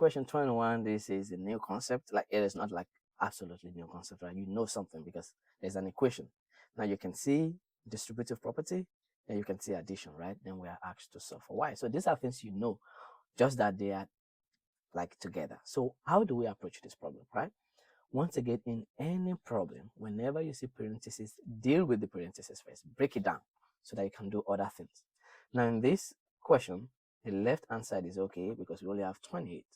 Question 21, this is a new concept. Like, it is not like absolutely new concept, right? You know something because there's an equation. Now you can see distributive property and you can see addition, right? Then we are asked to solve for y. So these are things you know, just that they are like together. So how do we approach this problem, right? Once again, in any problem, whenever you see parentheses, deal with the parentheses first. Break it down so that you can do other things. Now in this question, the left hand side is okay because we only have 28.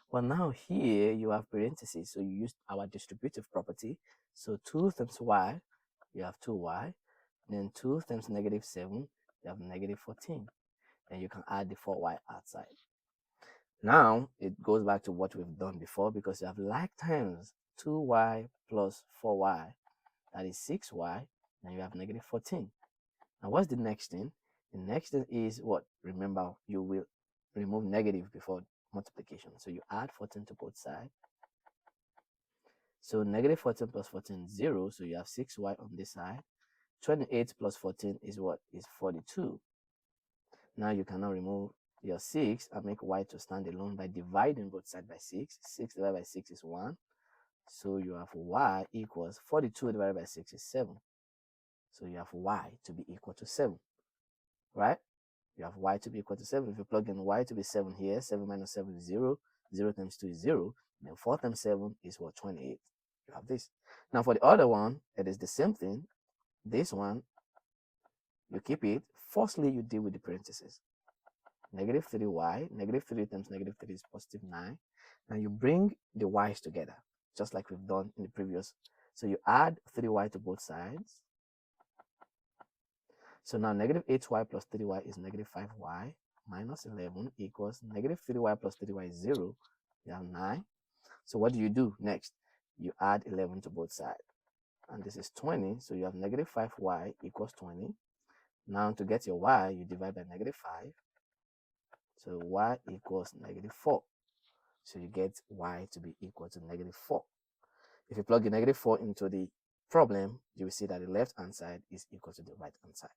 Well, now here you have parentheses, so you use our distributive property. So 2 times y, you have 2y. Then 2 times negative 7, you have negative 14. And you can add the 4y outside. Now it goes back to what we've done before because you have like times 2y plus 4y, that is 6y, and you have negative 14. Now what's the next thing? The next thing is what? Remember, you will remove negative before multiplication. So you add 14 to both sides. So negative 14 plus 14 is 0, so you have 6y on this side. 28 plus 14 is what? Is 42. Now you can now remove your 6 and make y to stand alone by dividing both sides by 6. 6 divided by 6 is 1. So you have y equals 42 divided by 6 is 7. So you have y to be equal to 7, right? You have y to be equal to 7. If you plug in y to be 7 here, 7 minus 7 is 0. 0 times 2 is 0. Then 4 times 7 is what? 28. You have this. Now for the other one, it is the same thing. This one, you keep it. Firstly, you deal with the parentheses. Negative 3y, negative 3 times negative 3 is positive 9. Now you bring the y's together, just like we've done in the previous. So you add 3y to both sides. So now negative 8y plus 3y is negative 5y minus 11 equals negative 3y plus 3y is 0. You have 9. So what do you do next? You add 11 to both sides. And this is 20. So you have negative 5y equals 20. Now to get your y, you divide by negative 5. So y equals negative 4. So you get y to be equal to negative 4. If you plug the negative 4 into the problem, you will see that the left hand side is equal to the right hand side.